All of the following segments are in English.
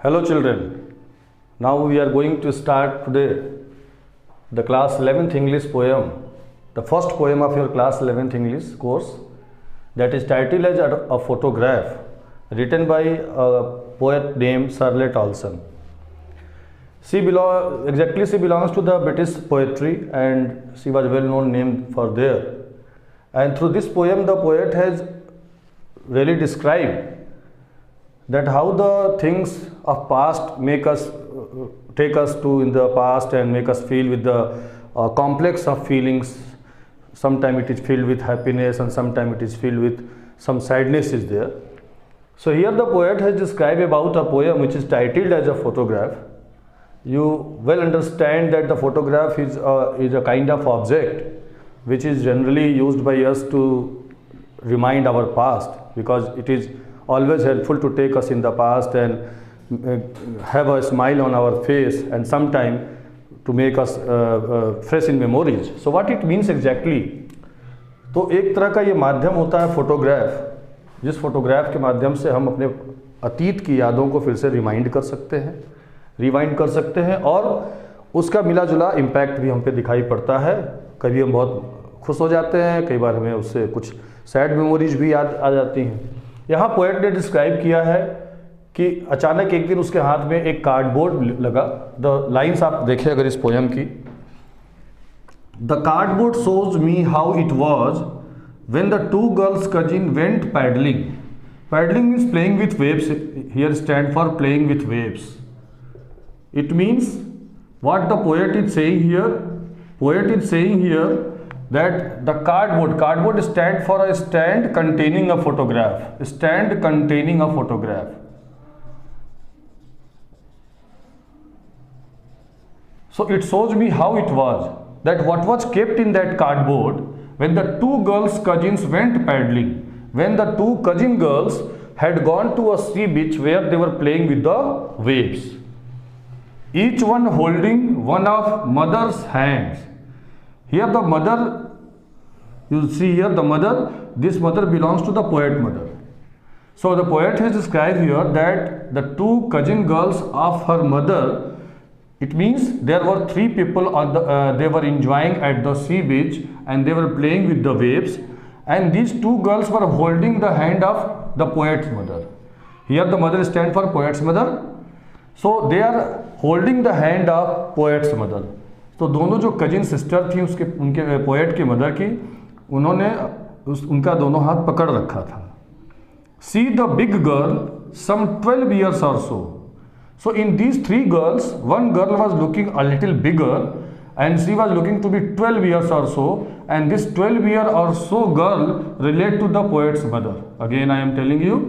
Hello children, now we are going to start today the class 11th English poem, the first poem of your class 11th English course, that is titled as A Photograph, written by a poet named Charlotte Olson. She belongs to the British poetry and she was well known name for there. And through this poem the poet has really described that how the things of past make us take us to in the past and make us feel with the complex of feelings. Sometimes it is filled with happiness and sometimes it is filled with some sadness is there. So here the poet has described about a poem which is titled as A Photograph. You well understand that the photograph is a kind of object which is generally used by us to remind our past, because it is always helpful to take us in the past and have a smile on our face and sometime to make us fresh in memories. So what it means exactly? तो एक तरह का ये माध्यम होता है photograph, जिस photograph के माध्यम से हम अपने अतीत की यादों को फिर से रिवाइंड कर सकते हैं और उसका मिला जुला इम्पैक्ट भी हम पे दिखाई पड़ता है. कभी हम बहुत खुश हो जाते हैं, कई बार हमें उससे कुछ सैड मेमोरीज भी याद आ जाती हैं. यहाँ पोएट ने डिस्क्राइब किया है कि अचानक एक दिन उसके हाथ में एक कार्डबोर्ड लगा. द लाइन्स आप देखें अगर इस पोएम की. The cardboard shows me how it was when the two girls cousin went paddling. Paddling means playing with waves. Here stand for playing with waves. It means what the poet is saying here. Poet is saying here that the cardboard stand for a stand containing a photograph. Stand containing a photograph. So it shows me how it was, that what was kept in that cardboard when the two girls cousins went paddling. When the two cousin girls had gone to a sea beach where they were playing with the waves. Each one holding one of mother's hands. Here the mother, you see here the mother, this mother belongs to the poet mother. So the poet has described here that the two cousin girls of her mother, it means there were three people on the, they were enjoying at the sea beach and they were playing with the waves, and these two girls were holding the hand of the poet's mother. Here the mother stands for poet's mother. So they are holding the hand of poets mother. तो दोनों जो cousin sister थी उनके poet की mother की, उन्होंने उनका दोनों हाथ पकड़ रखा था. See the big girl some 12 years or so. So in these three girls, one girl was looking a little bigger and she was looking to be 12 years or so, and this 12-year or so girl relate to the poet's mother. Again I am telling you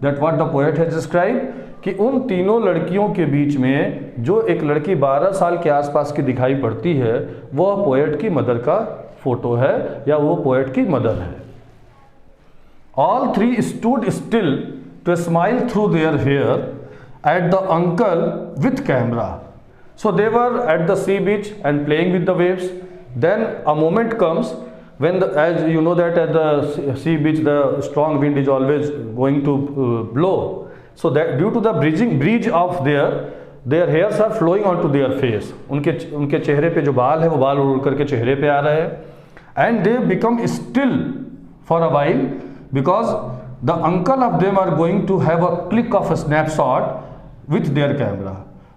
that what the poet has described, कि उन तीनों लड़कियों के बीच में जो एक लड़की 12 साल के आसपास की दिखाई पड़ती है, वह पोएट की मदर का फोटो है या वो पोएट की मदर है. All three stood still to smile through their hair at the uncle with camera. So they were at the sea beach and playing with the waves. Then a moment comes when as you know that at the sea beach the strong wind is always going to blow. So that due to the breeze of their hairs are flowing onto their face. उनके चेहरे पे जो बाल है वो बाल उड़ करके चेहरे पे आ रहे हैं. And they become still for a while because the uncle of them are going to have a click of a snapshot with their camera.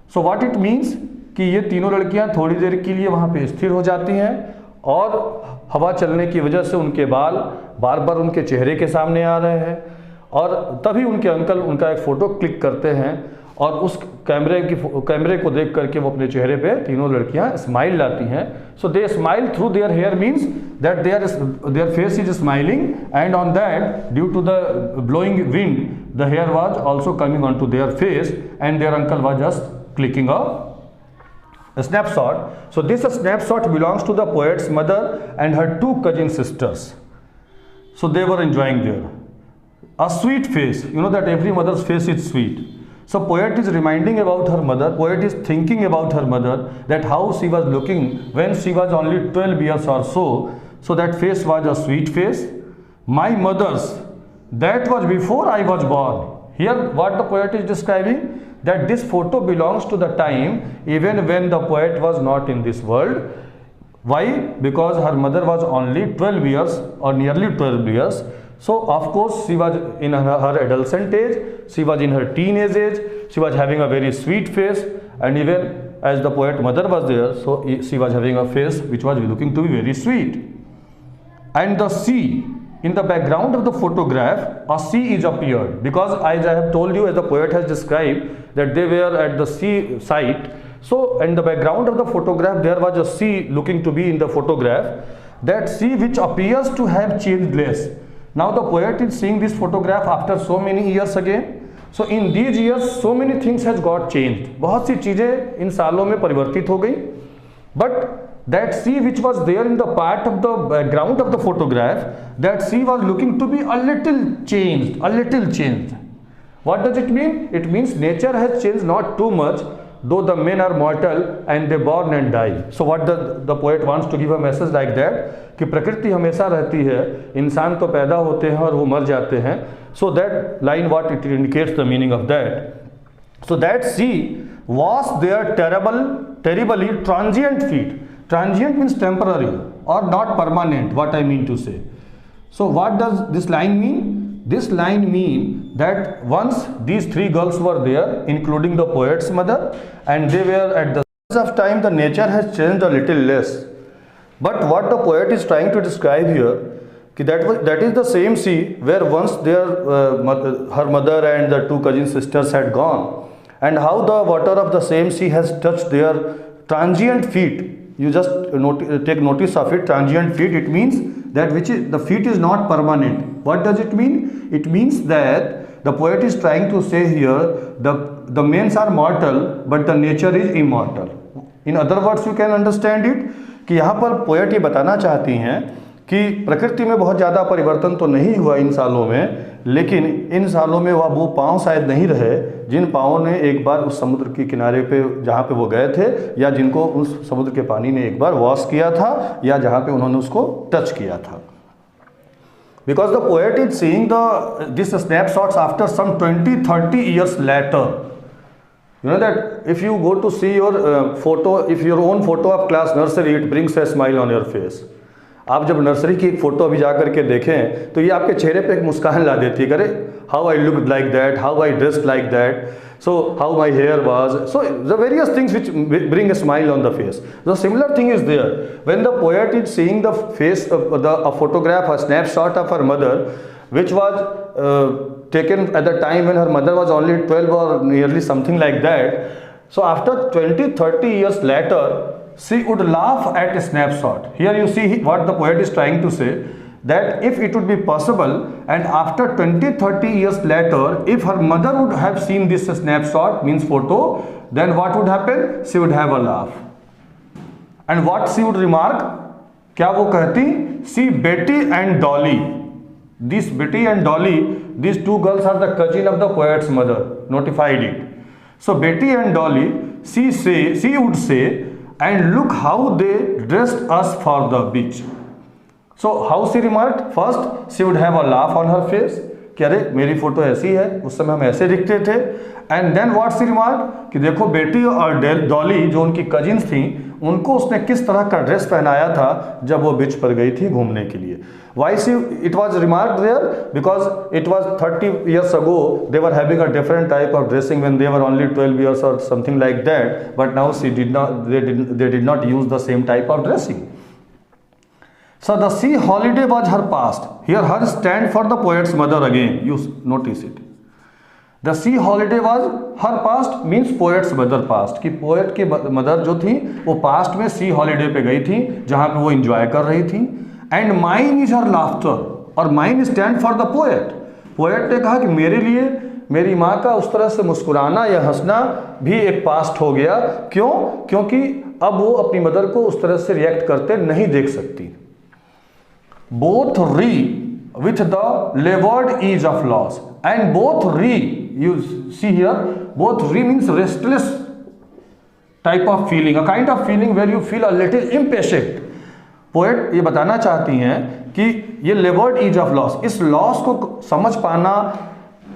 So what it means कि ये तीनों लड़कियां थोड़ी देर के लिए वहाँ पे स्थिर हो जाती हैं और हवा चलने की वजह से उनके बाल बार बार उनके चेहरे के सामने आ रहे हैं, और तभी उनके अंकल उनका एक फ़ोटो क्लिक करते हैं और उस कैमरे को देख करके वो अपने चेहरे पे तीनों लड़कियां स्माइल लाती हैं. So they smile through their hair means that their face is smiling, and on that due to the blowing wind the hair was also coming on to their face and their uncle was just clicking a snapshot. So this snapshot belongs to the poet's mother and her two cousin sisters. So they were enjoying there. A sweet face. You know that every mother's face is sweet. So poet is reminding about her mother. Poet is thinking about her mother, that how she was looking when she was only 12 years or so. So that face was a sweet face. My mother's, that was before I was born. Here what the poet is describing, that this photo belongs to the time even when the poet was not in this world. Why? Because her mother was only 12 years or nearly 12 years. So of course she was in her adolescent age, she was in her teenage age, she was having a very sweet face, and even as the poet mother was there, so she was having a face which was looking to be very sweet. And the sea, in the background of the photograph, a sea is appeared, because as I have told you, as the poet has described, that they were at the sea site. So in the background of the photograph there was a sea looking to be in the photograph, that sea which appears to have changed less. Now the poet is seeing this photograph after so many years again. So in these years so many things has got changed. बहुत सी चीज़ें इन सालों में परिवर्तित हो गई. But that sea which was there in the part of the background of the photograph, that sea was looking to be a little changed, a little changed. What does it mean? It means nature has changed not too much, though the men are mortal and they born and die. So what the poet wants to give a message like that, कि प्रकृति हमेशा रहती है, इंसान तो पैदा होते हैं और वो मर जाते हैं. So that line, what it indicates the meaning of that. So that sea was their terribly transient feat. Transient means temporary or not permanent, what I mean to say. So what does this line mean? This line means that once these three girls were there, including the poet's mother, and they were at the of time, the nature has changed a little less. But what the poet is trying to describe here, that is the same sea where once her mother and the two cousin sisters had gone, and how the water of the same sea has touched their transient feet. You just take notice of it. Transient feet, it means that the feet is not permanent. What does it mean? It means that the poet is trying to say here, the men are mortal but the nature is immortal. In other words, you can understand it कि यहाँ पर poet ये बताना चाहती हैं कि प्रकृति में बहुत ज़्यादा परिवर्तन तो नहीं हुआ इन सालों में, लेकिन इन सालों में वो पाँव शायद नहीं रहे जिन पाँवों ने एक बार उस समुद्र के किनारे पे जहाँ पे वो गए थे, या जिनको उस समुद्र के पानी ने एक बार वॉश किया था, या जहाँ पे उन्होंने उसको टच किया था. Because the poet is seeing this snapshots after some 20-30 years later. You know that if you go to see your photo, if your own photo of class nursery, it brings a smile on your face. आप जब nursery की एक photo अभी जा करके देखें तो ये आपके चेहरे पे एक मुस्कान ला देती है. करे how I look like that, how I dressed like that, so how my hair was, so the various things which bring a smile on the face. The similar thing is there when the poet is seeing the face of a photograph, a snapshot of her mother, which was taken at the time when her mother was only 12 or nearly something like that. So after 20-30 years later, she would laugh at a snapshot. Here you see what the poet is trying to say, that if it would be possible, and after 20-30 years later, if her mother would have seen this snapshot, means photo, then what would happen? She would have a laugh. And what she would remark? क्या वो कहती? See Betty and Dolly. This Betty and Dolly, these two girls are the cousin of the poet's mother, notified it. So Betty and Dolly, she would say, and look how they dressed us for the beach. So how she remarked? First she would have a laugh on her face कि अरे मेरी photo ऐसी है, उस समय हम ऐसे दिखते थे. And then what she remark कि देखो बेटी और डॉली जो उनकी कजिन्स थी, उनको उसने किस तरह का ड्रेस पहनाया था जब वो बीच पर गई थी घूमने के लिए. Why see it was remark there? Because it was 30 years ago they were having a different type of dressing when they were only 12 years or something like that, but now they did not use the same type of dressing. So the sea holiday was her past. Here her stand for the poet's mother again. You notice it. The sea holiday was her past means poet's mother past. कि poet की mother जो थी वो past में sea holiday पे गई थी जहाँ पे वो enjoy कर रही थी. And mine is her laughter. और mine stand for the poet. Poet ने कहा कि मेरे लिए मेरी माँ का उस तरह से मुस्कुराना या हंसना भी एक पास्ट हो गया. क्यों? क्योंकि अब वो अपनी मदर को उस तरह से रिएक्ट करते नहीं देख सकती. Both re with the levered ease of loss, and both re, you see here, both re means restless type of feeling, a kind of feeling where you feel a little impatient. Poet ये बताना चाहती हैं कि ये levered ease of loss, इस loss को समझ पाना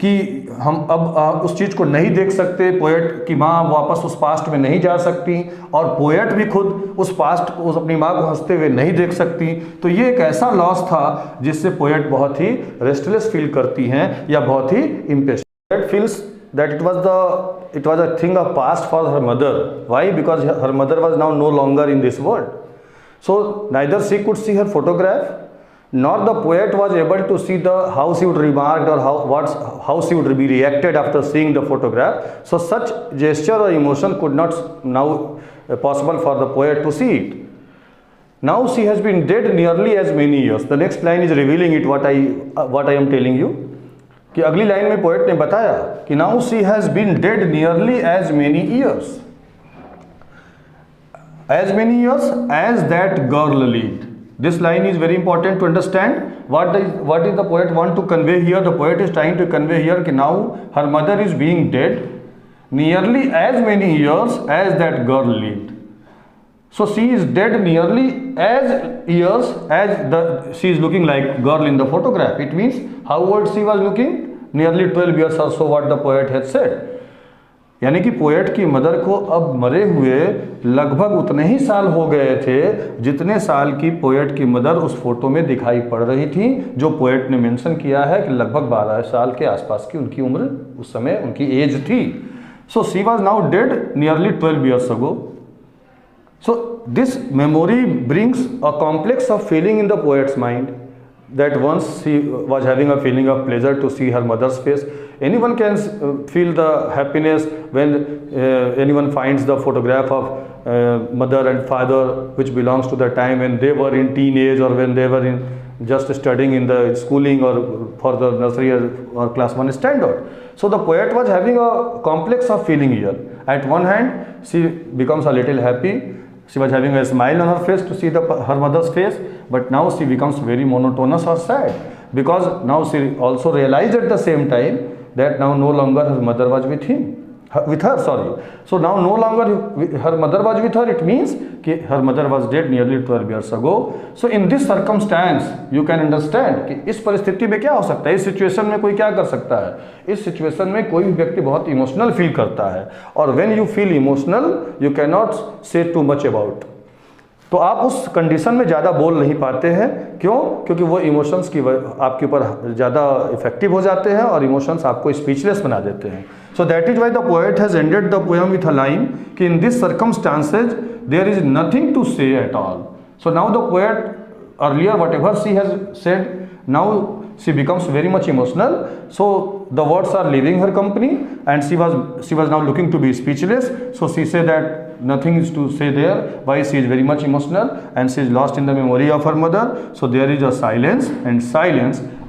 कि हम अब उस चीज़ को नहीं देख सकते, पोएट की माँ वापस उस पास्ट में नहीं जा सकती और पोएट भी खुद उस पास्ट उस अपनी माँ को हंसते हुए नहीं देख सकती। तो ये एक ऐसा लॉस था जिससे पोएट बहुत ही रेस्टलेस फील करती हैं या बहुत ही impatient. Poet feels that it was a thing of past for her mother. Why? Because her mother was now no longer in this world. So neither she could see her photograph, nor the poet was able to see how she would remark or how she would be reacted after seeing the photograph. So such gesture or emotion could not now possible for the poet to see it. Now she has been dead nearly as many years. The next line is revealing it what I am telling you. कि अगली line में poet ने बताया कि now she has been dead nearly as many years as that girl lived. This line is very important to understand what is the poet want to convey here. The poet is trying to convey here कि now her mother is being dead nearly as many years as that girl lived. So she is dead nearly as years as she is looking like girl in the photograph. It means how old she was looking? Nearly 12 years or so what the poet has said. यानी कि poet की mother को अब मरे हुए लगभग उतने ही साल हो गए थे जितने साल की पोएट की मदर उस फोटो में दिखाई पड़ रही थी, जो पोएट ने मेंशन किया है कि लगभग 12 साल के आसपास की उनकी उम्र उस समय उनकी एज थी. So she was now dead nearly 12 years ago. So this memory brings a complex of feeling in the poet's mind, that once she was having a feeling of pleasure to see her mother's face. Anyone can feel the happiness when anyone finds the photograph of mother and father which belongs to the time when they were in teenage or when they were in just studying in the schooling or for the nursery or class 1 standard. So the poet was having a complex of feeling here. At one hand she becomes a little happy. She was having a smile on her face to see her mother's face, but now she becomes very monotonous or sad, because now she also realized at the same time that now no longer her mother was with her. So now no longer her mother was with her. It means that her mother was dead nearly 12 years ago. So in this circumstance you can understand कि इस परिस्थिति में क्या हो सकता है, इस situation में कोई क्या कर सकता है. इस सिचुएशन में कोई भी व्यक्ति बहुत इमोशनल फील करता है, और when you feel emotional you can not से टू मच अबाउट. तो आप उस कंडीशन में ज़्यादा बोल नहीं पाते हैं. क्यों? क्योंकि वो इमोशंस की आपके ऊपर ज़्यादा इफेक्टिव हो जाते हैं और इमोशंस आपको स्पीचलेस बना देते हैं. So that is why the poet has ended the poem with a line कि in this circumstances there is nothing to say at all. So now the poet earlier whatever she has said, now she becomes very much emotional. So the words are leaving her company and she was now looking to be speechless. So she said that nothing is to say there. Why? She is very much emotional and she is lost in the memory of her mother. So there is a silence.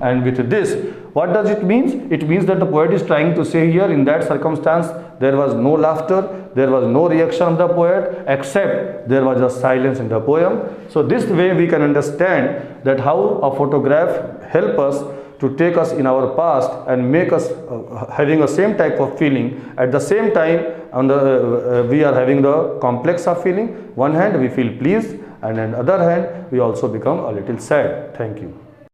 And with this, what does it mean? It means that the poet is trying to say here, in that circumstance there was no laughter, there was no reaction of the poet, except there was a silence in the poem. So this way we can understand that how a photograph help us to take us in our past and make us having the same type of feeling. At the same time we are having the complex of feeling. One hand we feel pleased and on the other hand we also become a little sad. Thank you.